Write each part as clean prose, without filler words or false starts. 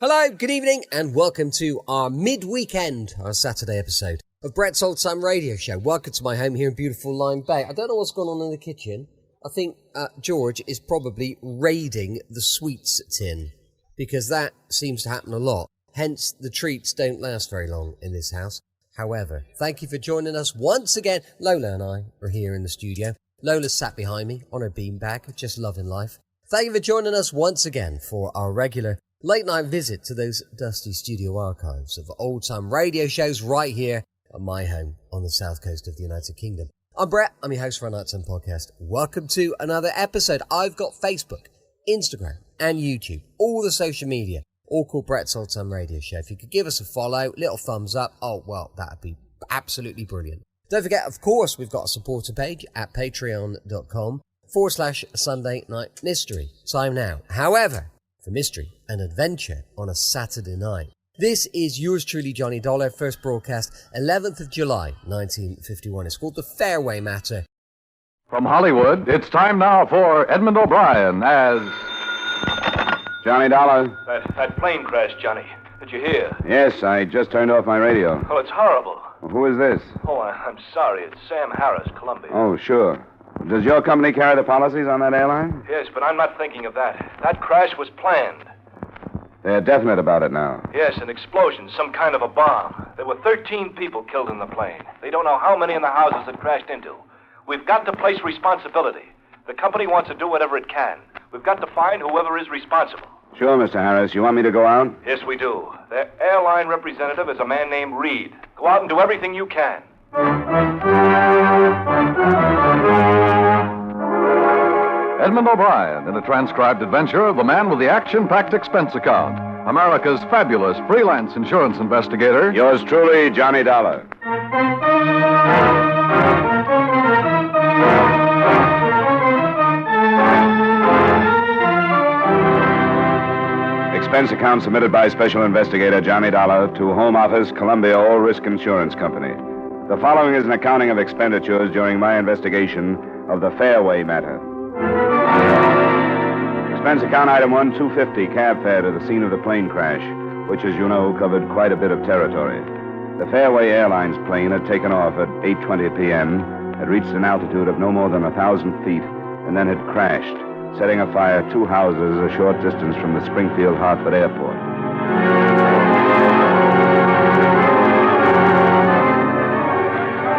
Hello, good evening, and welcome to our mid-weekend, our Saturday episode of Brett's Old Time Radio Show. Welcome to my home here in beautiful Lyme Bay. I don't know what's going on in the kitchen. I think George is probably raiding the sweets tin, because that seems to happen a lot. Hence, the treats don't last very long in this house. However, thank you for joining us once again. Lola and I are here in the studio. Lola's sat behind me on her beanbag, just loving life. Thank you for joining us once again for our regular late-night visit to those dusty studio archives of old-time radio shows right here at my home on the south coast of the United Kingdom. I'm Brett. I'm your host for our Nighttime Podcast. Welcome to another episode. I've got Facebook, Instagram, and YouTube, all the social media, all called Brett's Old Time Radio Show. If you could give us a follow, little thumbs up, oh, well, that'd be absolutely brilliant. Don't forget, of course, we've got a supporter page at patreon.com/Sunday Night Mystery. Time now. However, for mystery and adventure on a Saturday night. This is yours truly, Johnny Dollar, first broadcast 11th of July, 1951. It's called The Fairway Matter. From Hollywood, it's time now for Edmond O'Brien as Johnny Dollar. That plane crash, Johnny. Did you hear? Yes, I just turned off my radio. Oh, it's horrible. Well, who is this? Oh, I'm sorry. It's Sam Harris, Columbia. Oh, sure. Does your company carry the policies on that airline? Yes, but I'm not thinking of that. That crash was planned. They're definite about it now. Yes, an explosion, some kind of a bomb. There were 13 people killed in the plane. They don't know how many in the houses it crashed into. We've got to place responsibility. The company wants to do whatever it can. We've got to find whoever is responsible. Sure, Mr. Harris. You want me to go out? Yes, we do. Their airline representative is a man named Reed. Go out and do everything you can. Edmond O'Brien in a transcribed adventure of the man with the action-packed expense account, America's fabulous freelance insurance investigator. Yours truly, Johnny Dollar. Expense account submitted by Special Investigator Johnny Dollar to Home Office, Columbia All Risk Insurance Company. The following is an accounting of expenditures during my investigation of the Fairway Matter. Expense account item 1, $250 cab fare to the scene of the plane crash, which, as you know, covered quite a bit of territory. The Fairway Airlines plane had taken off at 8:20 p.m., had reached an altitude of no more than 1,000 feet, and then had crashed, setting afire 2 houses a short distance from the Springfield-Hartford Airport.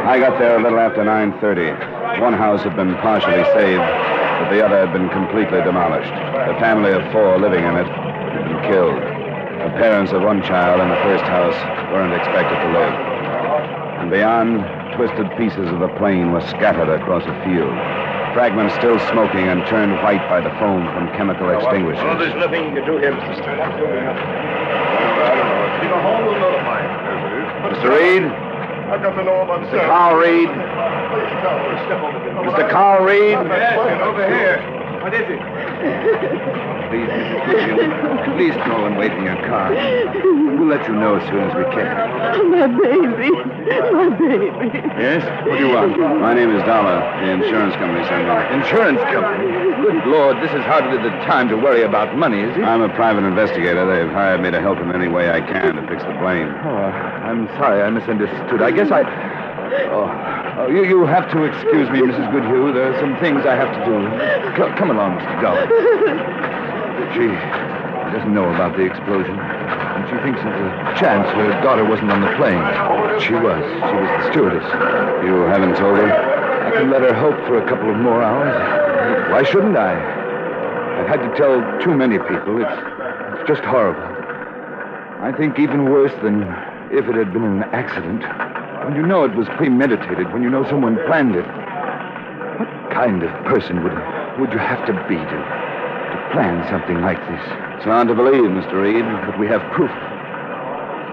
I got there a little after 9:30. One house had been partially saved, but the other had been completely demolished. The family of 4 living in it had been killed. The parents of one child in the first house weren't expected to live. And beyond, twisted pieces of the plane were scattered across a field. Fragments still smoking and turned white by the foam from chemical extinguishers. Oh, there's nothing you can do here, Mr. Stone. Mr. Reed? I've got to know about Mr. Carl Reed? Mr. Carl Reed? Yes, over here. What is it? Please, Mrs. Goodhue, please go and wait in your car. We'll let you know as soon as we can. My baby. My baby. Yes? What do you want? My name is Dollar. The insurance company sent me. Insurance company? Good Lord, this is hardly the time to worry about money, is it? I'm a private investigator. They've hired me to help in any way I can to fix the plane. Oh, I'm sorry, I misunderstood. I guess you have to excuse me, Mrs. Goodhue. There are some things I have to do. Come along, Mr. Dollar. She doesn't know about the explosion. And she thinks there's a chance her daughter wasn't on the plane. She was. She was the stewardess. You haven't told her? I can let her hope for a couple of more hours. Why shouldn't I? I've had to tell too many people. It's just horrible. I think even worse than if it had been an accident. When you know it was premeditated, when you know someone planned it. What kind of person would you have to be to plan something like this? It's hard to believe, Mr. Reed. But we have proof.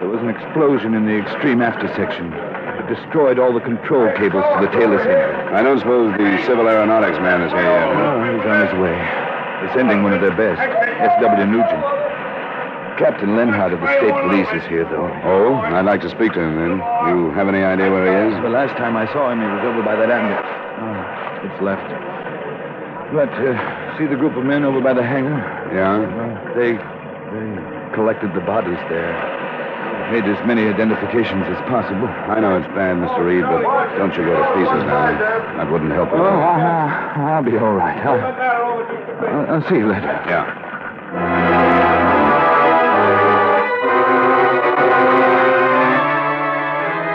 There was an explosion in the extreme after section. It destroyed all the control cables to the tail assembly. I don't suppose the civil aeronautics man is here yet. Oh, he's on his way. They're sending one of their best, S.W. Nugent. Captain Lenhardt of the state police is here, though. Oh? I'd like to speak to him, then. You have any idea where he is? The last time I saw him, he was over by that ambulance. Oh, it's left. But, see the group of men over by the hangar? Yeah? They collected the bodies there. Made as many identifications as possible. I know it's bad, Mr. Reed, but don't you go to pieces now. That wouldn't help you. I'll be all right. I'll see you later. Yeah.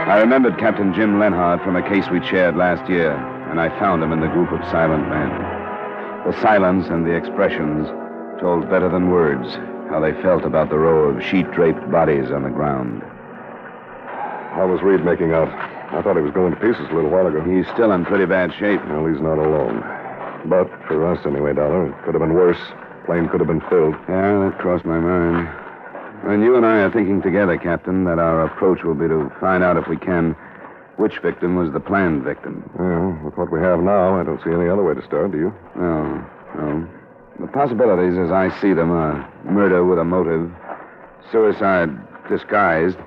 I remembered Captain Jim Lenhart from a case we shared last year, and I found him in the group of silent men. The silence and the expressions told better than words how they felt about the row of sheet-draped bodies on the ground. How was Reed making out? I thought he was going to pieces a little while ago. He's still in pretty bad shape. Well, he's not alone. But for us, anyway, Dollar, it could have been worse. Plane could have been filled. Yeah, that crossed my mind. And you and I are thinking together, Captain, that our approach will be to find out if we can which victim was the planned victim. Well, with what we have now, I don't see any other way to start, do you? No. The possibilities, as I see them, are murder with a motive, suicide disguised,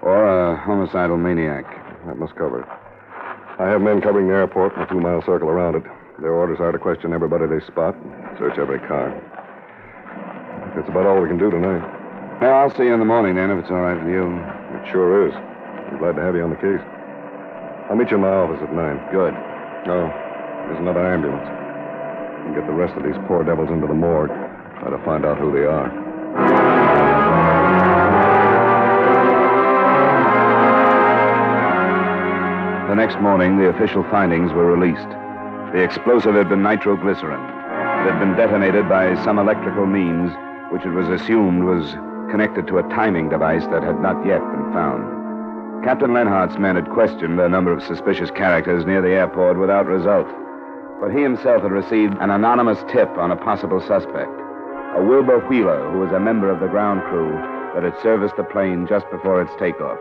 or a homicidal maniac. That must cover it. I have men covering the airport and a 2-mile circle around it. Their orders are to question everybody they spot, search every car. That's about all we can do tonight. Well, I'll see you in the morning, then, if it's all right with you. It sure is. I'm glad to have you on the case. I'll meet you in my office at 9. Good. Oh, there's another ambulance. And get the rest of these poor devils into the morgue. Try to find out who they are. The next morning, the official findings were released. The explosive had been nitroglycerin. It had been detonated by some electrical means, which it was assumed was connected to a timing device that had not yet been found. Captain Lenhart's men had questioned a number of suspicious characters near the airport without result. But he himself had received an anonymous tip on a possible suspect, a Wilbur Wheeler, who was a member of the ground crew that had serviced the plane just before its takeoff.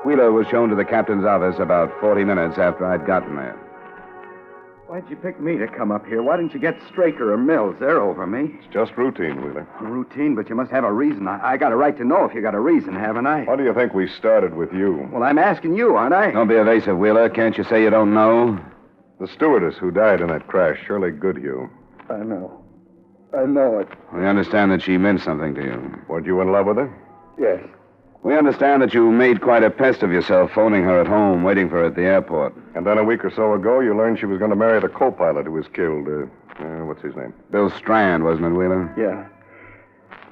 Wheeler was shown to the captain's office about 40 minutes after I'd gotten there. Why'd you pick me to come up here? Why didn't you get Straker or Mills? They're over me. It's just routine, Wheeler. Routine, but you must have a reason. I got a right to know if you got a reason, haven't I? Why do you think we started with you? Well, I'm asking you, aren't I? Don't be evasive, Wheeler. Can't you say you don't know? The stewardess who died in that crash, Shirley Goodhue. I know. I know it. We understand that she meant something to you. Weren't you in love with her? Yes. We understand that you made quite a pest of yourself phoning her at home, waiting for her at the airport. And then a week or so ago, you learned she was going to marry the co-pilot who was killed. What's his name? Bill Strand, wasn't it, Wheeler? Yeah.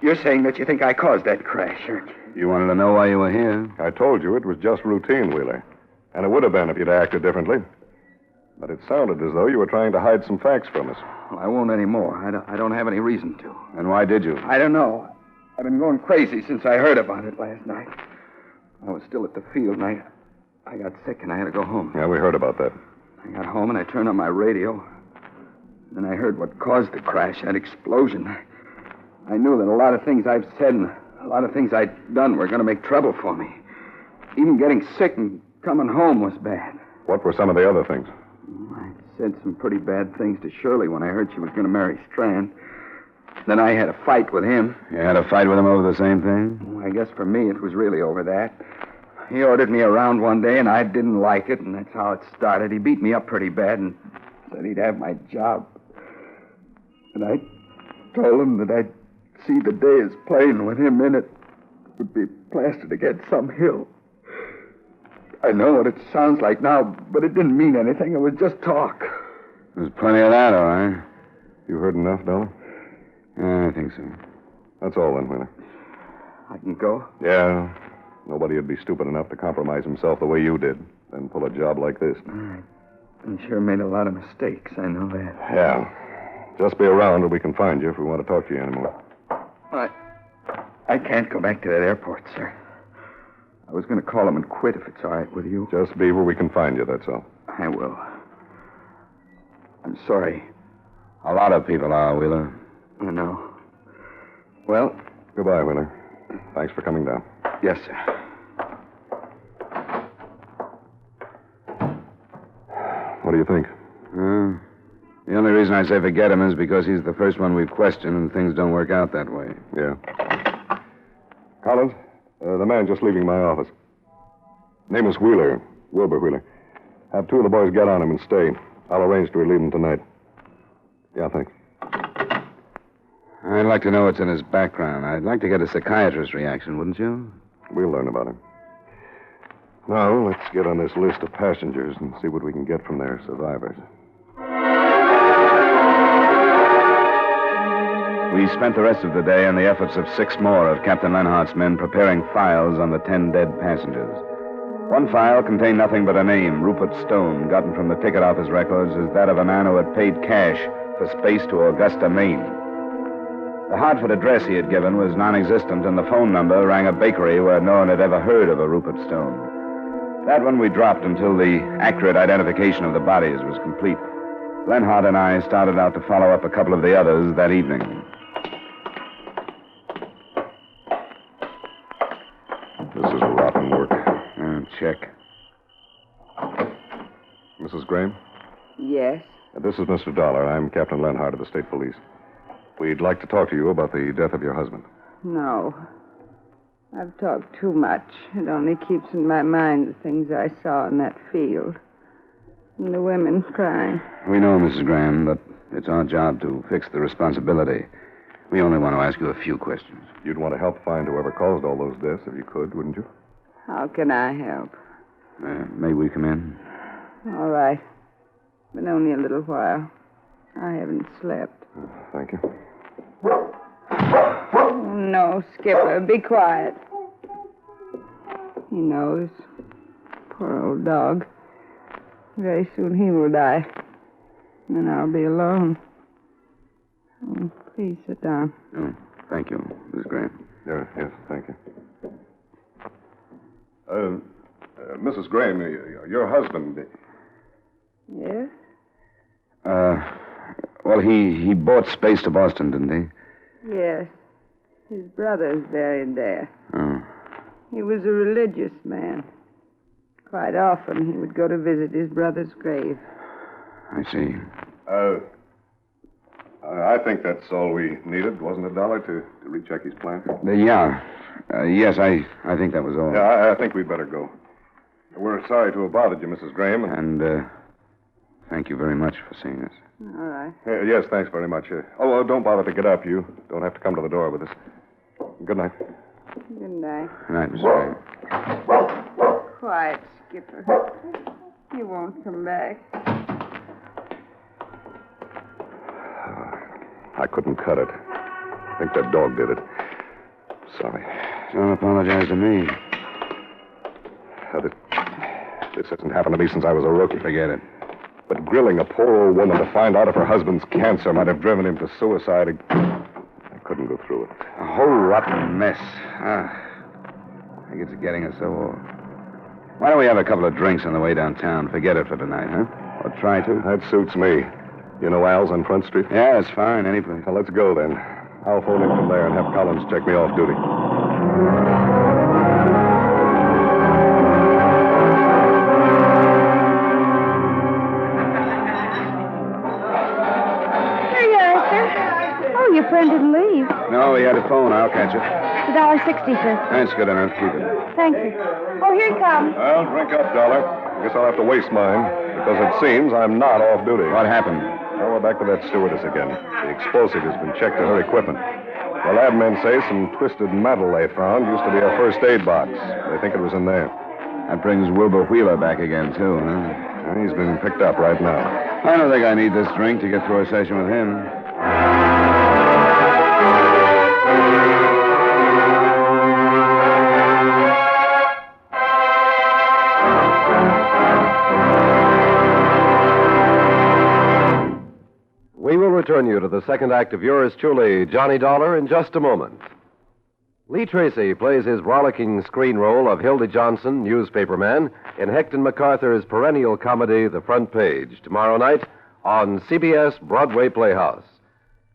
You're saying that you think I caused that crash, aren't you? You wanted to know why you were here? I told you it was just routine, Wheeler. And it would have been if you'd acted differently. But it sounded as though you were trying to hide some facts from us. Well, I won't anymore. I don't have any reason to. And why did you? I don't know. I've been going crazy since I heard about it last night. I was still at the field, and I got sick, and I had to go home. Yeah, we heard about that. I got home, and I turned on my radio. Then I heard what caused the crash, that explosion. I knew that a lot of things I've said and a lot of things I'd done were going to make trouble for me. Even getting sick and coming home was bad. What were some of the other things? I said some pretty bad things to Shirley when I heard she was going to marry Strand. Then I had a fight with him. You had a fight with him over the same thing? Well, I guess for me it was really over that. He ordered me around one day, and I didn't like it, and that's how it started. He beat me up pretty bad and said he'd have my job. And I told him that I'd see the day his plane with him in it would be plastered against some hill. I know what it sounds like now, but it didn't mean anything. It was just talk. There's plenty of that, all right. You heard enough, Dollar? Yeah, I think so. That's all then, Wheeler. I can go? Yeah. Nobody would be stupid enough to compromise himself the way you did, then pull a job like this. I sure made a lot of mistakes. I know that. Yeah. Just be around or we can find you if we want to talk to you anymore. I can't go back to that airport, sir. I was going to call him and quit if it's all right with you. Just be where we can find you, that's all. I will. I'm sorry. A lot of people are, Wheeler. I know. Well... Goodbye, Wheeler. Thanks for coming down. Yes, sir. What do you think? The only reason I say forget him is because he's the first one we've questioned and things don't work out that way. Yeah. Collins, the man just leaving my office. Name is Wheeler, Wilbur Wheeler. Have 2 of the boys get on him and stay. I'll arrange to relieve him tonight. Yeah, thanks. I'd like to know what's in his background. I'd like to get a psychiatrist's reaction, wouldn't you? We'll learn about him. Now, let's get on this list of passengers and see what we can get from their survivors. We spent the rest of the day in the efforts of 6 more of Captain Lenhart's men preparing files on the 10 dead passengers. One file contained nothing but a name, Rupert Stone, gotten from the ticket office records as that of a man who had paid cash for space to Augusta, Maine. The Hartford address he had given was non-existent, and the phone number rang a bakery where no one had ever heard of a Rupert Stone. That one we dropped until the accurate identification of the bodies was complete. Lenhart and I started out to follow up a couple of the others that evening. This is rotten work. Check. Mrs. Graham? Yes? This is Mr. Dollar. I'm Captain Lenhart of the State Police. We'd like to talk to you about the death of your husband. No. I've talked too much. It only keeps in my mind the things I saw in that field. And the women crying. We know, Mrs. Graham, but it's our job to fix the responsibility. We only want to ask you a few questions. You'd want to help find whoever caused all those deaths if you could, wouldn't you? How can I help? May we come in? All right. But only a little while. I haven't slept. Thank you. Oh, no, Skipper. Be quiet. He knows. Poor old dog. Very soon he will die. And then I'll be alone. Oh, please sit down. Oh, thank you, Mrs. Graham. Yes, thank you. Mrs. Graham, your husband... Yes? Well, he bought space to Boston, didn't he? Yes. His brother's buried there. Oh. He was a religious man. Quite often he would go to visit his brother's grave. I see. I think that's all we needed, wasn't it, Dollar, to recheck his plan? Yes, I think that was all. Yeah, I think we'd better go. We're sorry to have bothered you, Mrs. Graham. And thank you very much for seeing us. All right. Yes, thanks very much. Don't bother to get up. You don't have to come to the door with us. Good night. Good night. Good night, Mrs. Graham. Quiet, Skipper. He won't come back. I couldn't cut it. I think that dog did it. Sorry. Don't apologize to me. This hasn't happened to me since I was a rookie. Forget it. But grilling a poor old woman to find out if her husband's cancer might have driven him to suicide. I couldn't go through it. A whole rotten mess. I think it's getting us so old. Why don't we have a couple of drinks on the way downtown? Forget it for tonight, huh? Or try to? That suits me. You know Al's on Front Street? Yeah, it's fine. Any place. Well, let's go then. I'll phone in from there and have Collins check me off duty. Your friend didn't leave. No, he had a phone. I'll catch it. $1.60, sir. That's good enough. Keep it. Thank you. Oh, here he comes. Well, drink up, Dollar. I guess I'll have to waste mine, because it seems I'm not off duty. What happened? Well, we're back to that stewardess again. The explosive has been checked to her equipment. The lab men say some twisted metal they found used to be a first aid box. They think it was in there. That brings Wilbur Wheeler back again, too, huh? He's been picked up right now. I don't think I need this drink to get through a session with him. We will return you to the second act of yours truly, Johnny Dollar, in just a moment. Lee Tracy plays his rollicking screen role of Hilda Johnson, newspaperman, in Hector MacArthur's perennial comedy, The Front Page, tomorrow night on CBS Broadway Playhouse.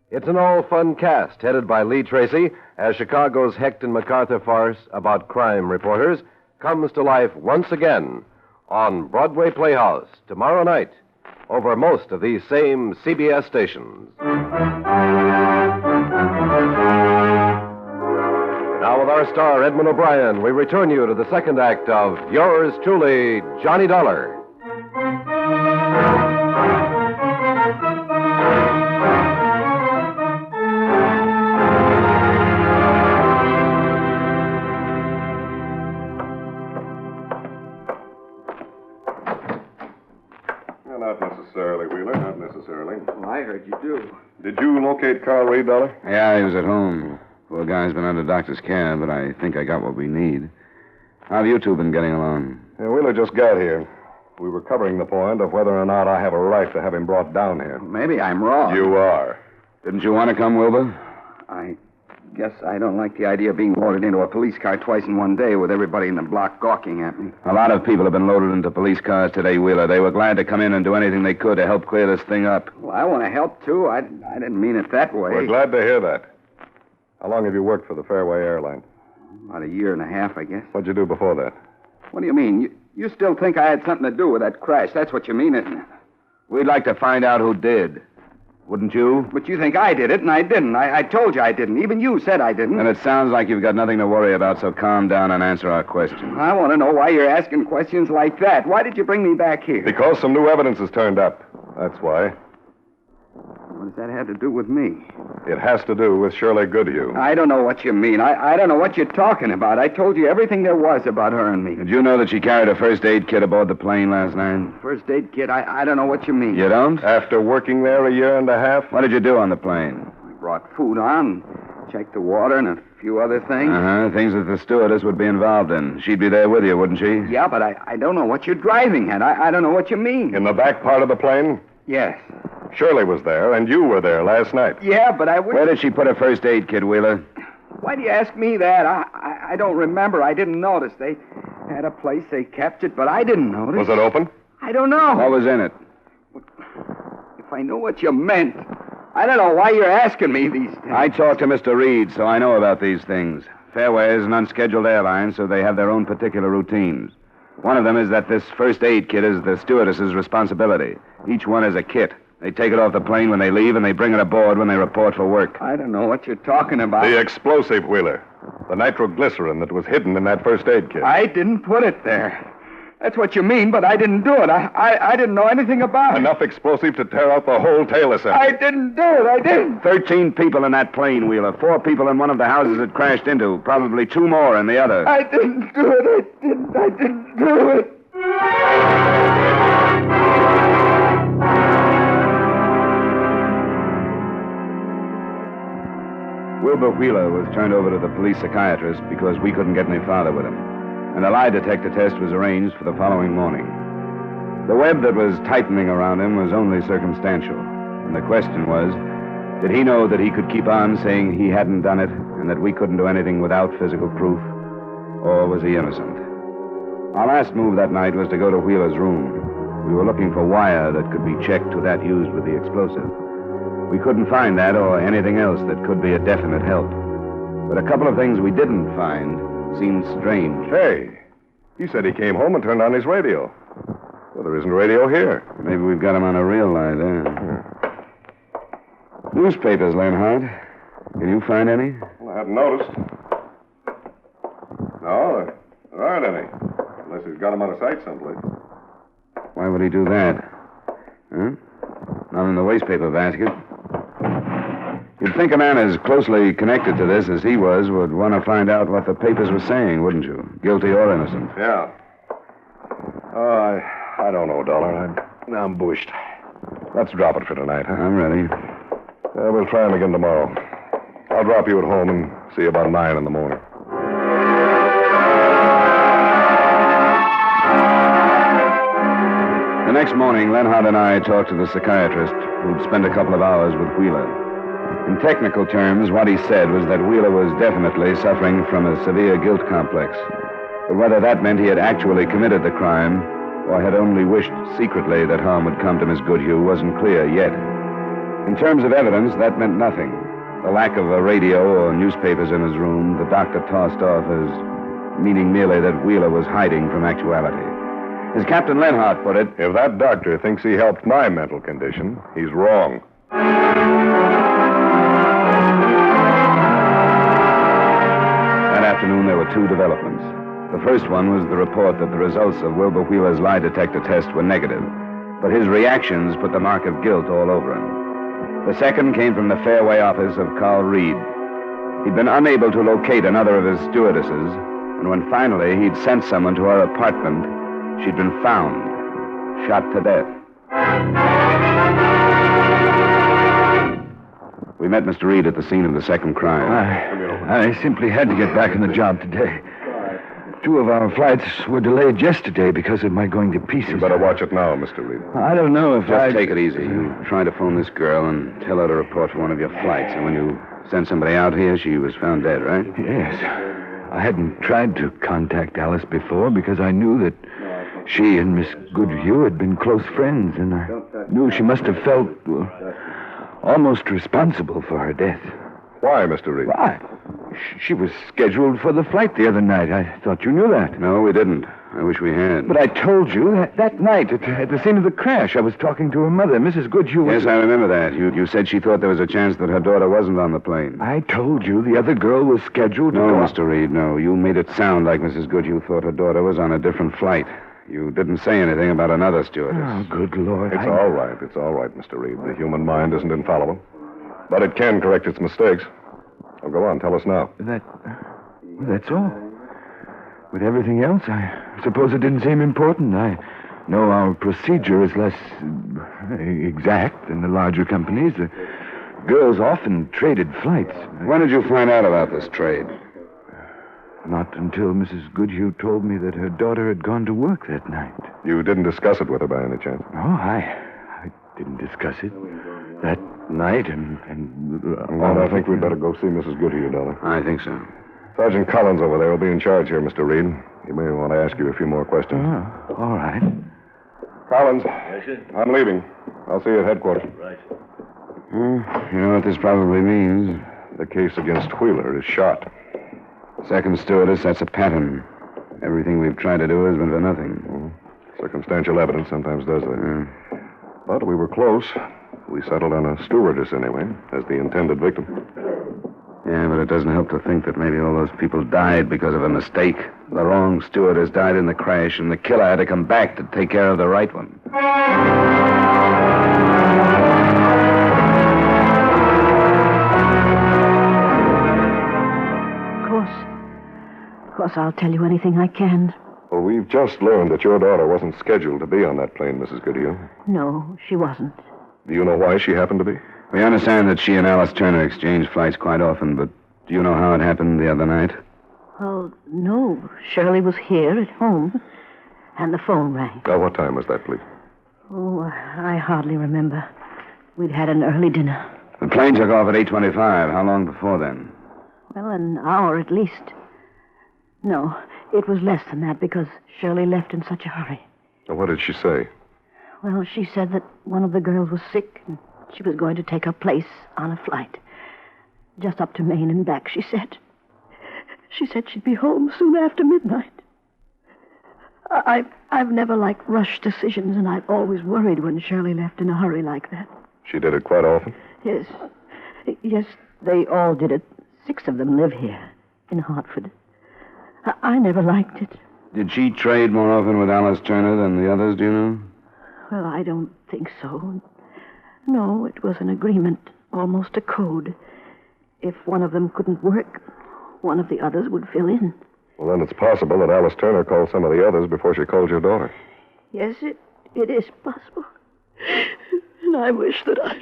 It's an all-fun cast headed by Lee Tracy as Chicago's Hector MacArthur farce about crime reporters comes to life once again on Broadway Playhouse tomorrow night over most of these same CBS stations. Now with our star, Edmond O'Brien, we return you to the second act of yours truly, Johnny Dollar. Not necessarily, Wheeler. Not necessarily. Well, I heard you do. Did you locate Carl Reed, Dollar? Yeah, he was at home. Poor guy's been under doctor's care, but I think I got what we need. How have you two been getting along? Yeah, Wheeler just got here. We were covering the point of whether or not I have a right to have him brought down here. Maybe I'm wrong. You are. Didn't you want to come, Wilbur? I guess I don't like the idea of being loaded into a police car twice in one day with everybody in the block gawking at me. A lot of people have been loaded into police cars today, Wheeler. They were glad to come in and do anything they could to help clear this thing up. Well, I want to help, too. I didn't mean it that way. We're glad to hear that. How long have you worked for the Fairway Airline? About a year and a half, I guess. What'd you do before that? What do you mean? You still think I had something to do with that crash? That's what you mean, isn't it? We'd like to find out who did. Wouldn't you? But you think I did it, and I didn't. I told you I didn't. Even you said I didn't. And it sounds like you've got nothing to worry about, so calm down and answer our questions. I want to know why you're asking questions like that. Why did you bring me back here? Because some new evidence has turned up. That's why. What does that have to do with me? It has to do with Shirley Goodhue. I don't know what you mean. I don't know what you're talking about. I told you everything there was about her and me. Did you know that she carried a first aid kit aboard the plane last night? First aid kit? I don't know what you mean. You don't? After working there a year and a half? What did you do on the plane? I brought food on, checked the water, and a few other things. Things that the stewardess would be involved in. She'd be there with you, wouldn't she? Yeah, but I don't know what you're driving at. I don't know what you mean. In the back part of the plane? Yes. Shirley was there, and you were there last night. Yeah, but I wouldn't... Where did she put her first aid kit, Wheeler? Why do you ask me that? I don't remember. I didn't notice. They had a place they kept it, but I didn't notice. Was it open? I don't know. What was in it? If I knew what you meant, I don't know why you're asking me these things. I talked to Mr. Reed, so I know about these things. Fairway is an unscheduled airline, so they have their own particular routines. One of them is that this first aid kit is the stewardess's responsibility. Each one is a kit. They take it off the plane when they leave, and they bring it aboard when they report for work. I don't know what you're talking about. The explosive, Wheeler. The nitroglycerin that was hidden in that first aid kit. I didn't put it there. That's what you mean, but I didn't do it. I didn't know anything about it. Enough explosive to tear out the whole tail assembly. I didn't do it. I didn't. 13 people in that plane, Wheeler. 4 people in one of the houses it crashed into. Probably 2 more in the other. I didn't do it. I didn't do it. Wilbur Wheeler was turned over to the police psychiatrist because we couldn't get any farther with him. And a lie detector test was arranged for the following morning. The web that was tightening around him was only circumstantial. And the question was, did he know that he could keep on saying he hadn't done it and that we couldn't do anything without physical proof? Or was he innocent? Our last move that night was to go to Wheeler's room. We were looking for wire that could be checked to that used with the explosive. We couldn't find that or anything else that could be a definite help. But a couple of things we didn't find seemed strange. Hey, he said he came home and turned on his radio. Well, there isn't a radio here. Maybe we've got him on a real lie there. Newspapers, Leonhardt. Can you find any? Well, I hadn't noticed. No, there aren't any. Unless he's got them out of sight someplace. Why would he do that? Huh? Not in the wastepaper basket. You'd think a man as closely connected to this as he was would want to find out what the papers were saying, wouldn't you? Guilty or innocent. Yeah. Oh, I don't know, Dollar. I'm bushed. Let's drop it for tonight, huh? I'm ready. We'll try him again tomorrow. I'll drop you at home and see you about 9 in the morning. The next morning, Leonhardt and I talked to the psychiatrist who'd spent a couple of hours with Wheeler. In technical terms, what he said was that Wheeler was definitely suffering from a severe guilt complex. But whether that meant he had actually committed the crime or had only wished secretly that harm would come to Miss Goodhue wasn't clear yet. In terms of evidence, that meant nothing. The lack of a radio or newspapers in his room, the doctor tossed off as meaning merely that Wheeler was hiding from actuality. As Captain Leonhardt put it, if that doctor thinks he helped my mental condition, he's wrong. That afternoon, there were 2 developments. The first one was the report that the results of Wilbur Wheeler's lie detector test were negative, but his reactions put the mark of guilt all over him. The second came from the Fairway office of Carl Reed. He'd been unable to locate another of his stewardesses, and when finally he'd sent someone to her apartment, she'd been found, shot to death. We met Mr. Reed at the scene of the second crime. I simply had to get back on the job today. 2 of our flights were delayed yesterday because of my going to pieces. You better watch it now, Mr. Reed. I don't know if Just take it easy. You try to phone this girl and tell her to report for one of your flights. And when you sent somebody out here, she was found dead, right? Yes. I hadn't tried to contact Alice before because I knew that she and Miss Goodhue had been close friends, and I knew she must have felt almost responsible for her death. Why, Mr. Reed? Why? She was scheduled for the flight the other night. I thought you knew that. No, we didn't. I wish we had. But I told you that night at the scene of the crash, I was talking to her mother, Mrs. Goodhue. Yes, I remember that. You said she thought there was a chance that her daughter wasn't on the plane. I told you the other girl was scheduled to No, go... Mr. Reed, no. You made it sound like Mrs. Goodhue thought her daughter was on a different flight. You didn't say anything about another stewardess. Oh, good Lord. It's all right. It's all right, Mr. Reed. The human mind isn't infallible. But it can correct its mistakes. Oh, go on. Tell us now. That's all. With everything else, I suppose it didn't seem important. I know our procedure is less exact than the larger companies. The girls often traded flights. When did you find out about this trade? Not until Mrs. Goodhue told me that her daughter had gone to work that night. You didn't discuss it with her by any chance? No, I didn't discuss it that night, and Well, I think we'd better go see Mrs. Goodhue, Dollar. I think so. Sergeant Collins over there will be in charge here, Mr. Reed. He may want to ask you a few more questions. Oh, all right. Collins. Yes, sir? I'm leaving. I'll see you at headquarters. Right. You know what this probably means? The case against Wheeler is shot. Second stewardess, that's a pattern. Everything we've tried to do has been for nothing. Circumstantial evidence sometimes does that. But we were close. We settled on a stewardess anyway, as the intended victim. Yeah, but it doesn't help to think that maybe all those people died because of a mistake. The wrong stewardess died in the crash, and the killer had to come back to take care of the right one. Of course, I'll tell you anything I can. Well, we've just learned that your daughter wasn't scheduled to be on that plane, Mrs. Goodhue. No, she wasn't. Do you know why she happened to be? We understand that she and Alice Turner exchange flights quite often, but do you know how it happened the other night? Well, no. Shirley was here at home, and the phone rang. What time was that, please? Oh, I hardly remember. We'd had an early dinner. The plane took off at 8:25. How long before then? Well, an hour at least. No, it was less than that because Shirley left in such a hurry. What did she say? Well, she said that one of the girls was sick and she was going to take her place on a flight. Just up to Maine and back, she said. She said she'd be home soon after midnight. I've never liked rushed decisions, and I've always worried when Shirley left in a hurry like that. She did it quite often? Yes. Yes, they all did it. 6 of them live here in Hartford. I never liked it. Did she trade more often with Alice Turner than the others, do you know? Well, I don't think so. No, it was an agreement, almost a code. If one of them couldn't work, one of the others would fill in. Well, then it's possible that Alice Turner called some of the others before she called your daughter. Yes, it is possible. And I wish that I...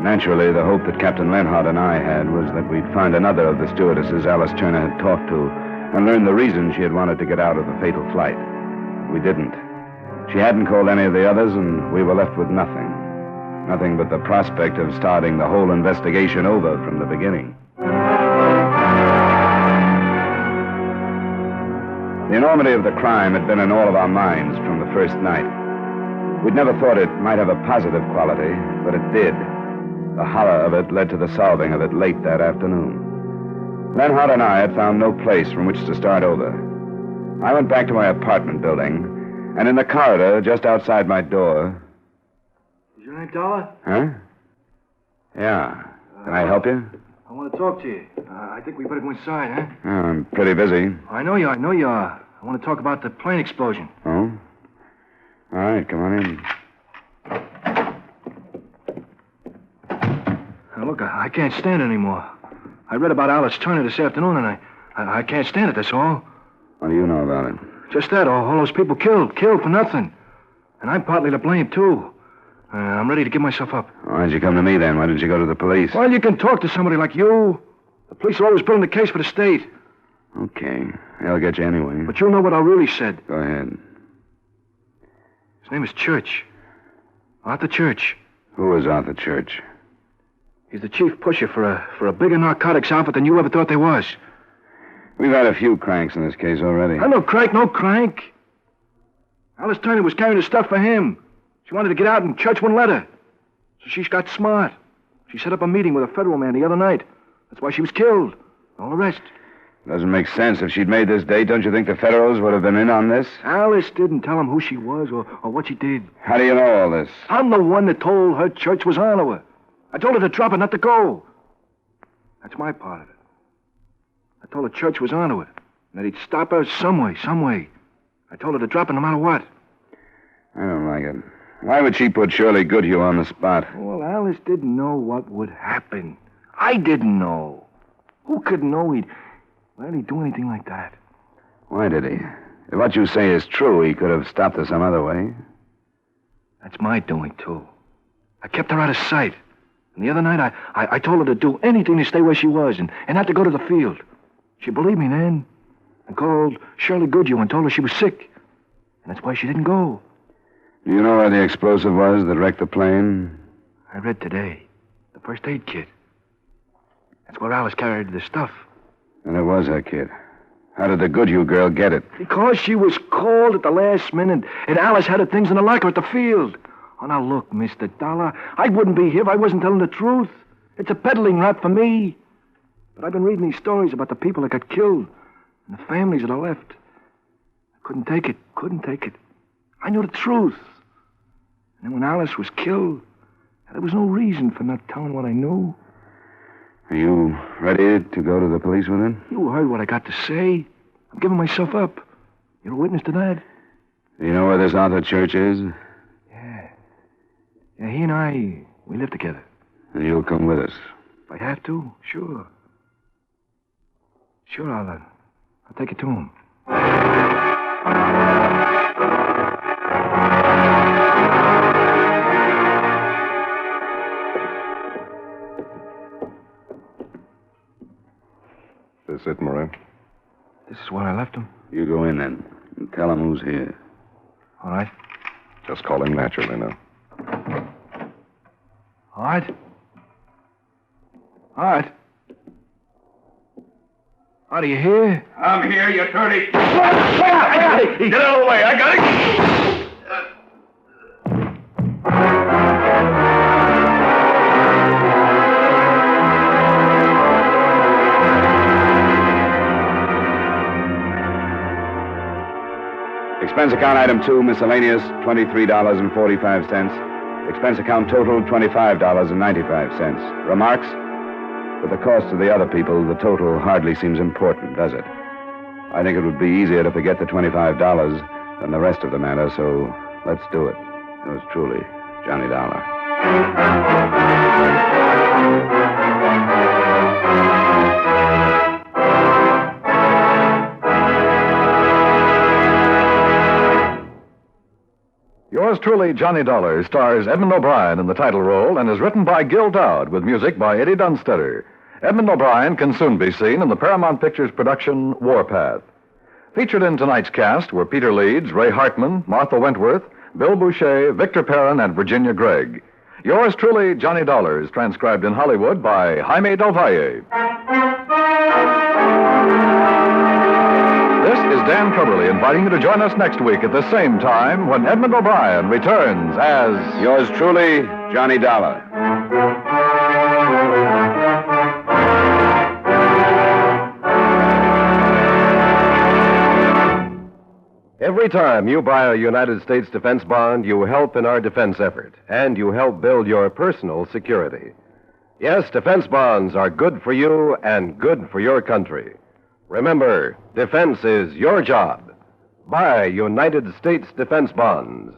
Naturally, the hope that Captain Lenhart and I had was that we'd find another of the stewardesses Alice Turner had talked to and learn the reason she had wanted to get out of the fatal flight. We didn't. She hadn't called any of the others, and we were left with nothing. Nothing but the prospect of starting the whole investigation over from the beginning. The enormity of the crime had been in all of our minds from the first night. We'd never thought it might have a positive quality, but it did. The horror of it led to the solving of it late that afternoon. Lenhart and I had found no place from which to start over. I went back to my apartment building, and in the corridor just outside my door... Is your name Dollar? Huh? Yeah. Can I help you? I want to talk to you. I think we better go inside, huh? Oh, I'm pretty busy. I know you are. I want to talk about the plane explosion. Oh? All right, come on in. Look, I I can't stand it anymore. I read about Alice Turner this afternoon, and I can't stand it, that's all. What do you know about it? Just that, all those people killed for nothing. And I'm partly to blame, too. I'm ready to give myself up. Why'd you come to me, then? Why didn't you go to the police? Well, you can talk to somebody like you. The police are always building the case for the state. Okay. They'll get you anyway. But you'll know what I really said. Go ahead. His name is Church. Arthur Church. Who is Arthur Church? He's the chief pusher for a bigger narcotics outfit than you ever thought there was. We've had a few cranks in this case already. No crank. Alice Turner was carrying the stuff for him. She wanted to get out and Church wouldn't let her. So she got smart. She set up a meeting with a federal man the other night. That's why she was killed. All the rest. Doesn't make sense. If she'd made this date, don't you think the Federals would have been in on this? Alice didn't tell him who she was or what she did. How do you know all this? I'm the one that told her Church was on to her. I told her to drop it, not to go. That's my part of it. I told her Church was on to her, and that he'd stop her some way. I told her to drop it no matter what. I don't like it. Why would she put Shirley Goodhue on the spot? Well, Alice didn't know what would happen. I didn't know. Who could know he'd do anything like that? Why did he? If what you say is true, he could have stopped her some other way. That's my doing, too. I kept her out of sight. And the other night, I told her to do anything to stay where she was and not to go to the field. She believed me then. I called Shirley Goodhue and told her she was sick. And that's why she didn't go. Do you know where the explosive was that wrecked the plane? I read today. The first aid kit. That's where Alice carried the stuff. And it was her kit. How did the Goodhue girl get it? Because she was called at the last minute, and Alice had her things in the locker at the field. Oh, now look, Mr. Dollar, I wouldn't be here if I wasn't telling the truth. It's a peddling rap for me. But I've been reading these stories about the people that got killed and the families that are left. I couldn't take it. I knew the truth. And then when Alice was killed, there was no reason for not telling what I knew. Are you ready to go to the police with him? You heard what I got to say. I'm giving myself up. You're a witness to that. Do you know where this Arthur Church is? Yeah, he and I, we live together. And you'll come with us. If I have to, sure. Sure, I'll take it to him. This it, Moran? This is where I left him. You go in then and tell him who's here. All right. Just call him naturally now. All right. Art, are you here? I'm here, you dirty... Get out of the way, I got it! Expense account item 2, miscellaneous, $23.45. Expense account total, $25.95. Remarks? With the cost of the other people, the total hardly seems important, does it? I think it would be easier to forget the $25 than the rest of the matter, so let's do it. Yours truly, Johnny Dollar. Yours truly, Johnny Dollar, stars Edmond O'Brien in the title role and is written by Gil Dowd with music by Eddie Dunstetter. Edmond O'Brien can soon be seen in the Paramount Pictures production Warpath. Featured in tonight's cast were Peter Leeds, Ray Hartman, Martha Wentworth, Bill Boucher, Victor Perrin, and Virginia Gregg. Yours truly, Johnny Dollar, is transcribed in Hollywood by Jaime Del Valle. This is Dan Coverly inviting you to join us next week at the same time when Edmond O'Brien returns as... Yours truly, Johnny Dollar. Every time you buy a United States defense bond, you help in our defense effort, and you help build your personal security. Yes, defense bonds are good for you and good for your country. Remember, defense is your job. Buy United States defense bonds.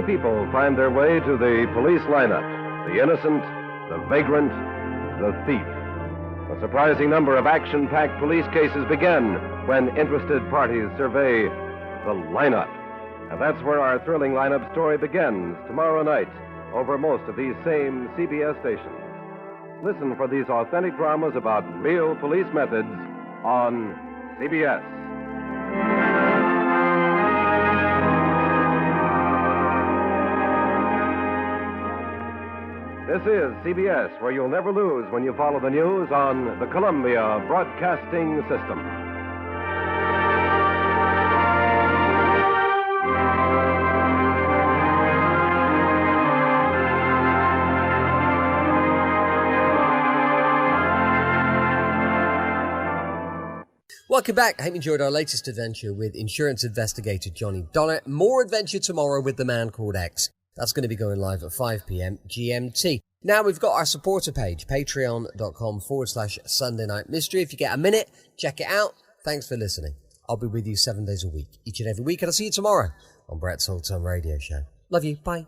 people find their way to the police lineup: the innocent, the vagrant, the thief. A surprising number of action-packed police cases begin when interested parties survey the lineup. And that's where our thrilling lineup story begins tomorrow night over most of these same CBS stations. Listen for these authentic dramas about real police methods on CBS. This is CBS, where you'll never lose when you follow the news on the Columbia Broadcasting System. Welcome back. I hope you enjoyed our latest adventure with insurance investigator Johnny Dollar. More adventure tomorrow with The Man Called X. That's going to be going live at 5 p.m. GMT. Now we've got our supporter page, patreon.com/Sunday Night Mystery. If you get a minute, check it out. Thanks for listening. I'll be with you 7 days a week, each and every week, and I'll see you tomorrow on Brett's Old Time Radio Show. Love you. Bye.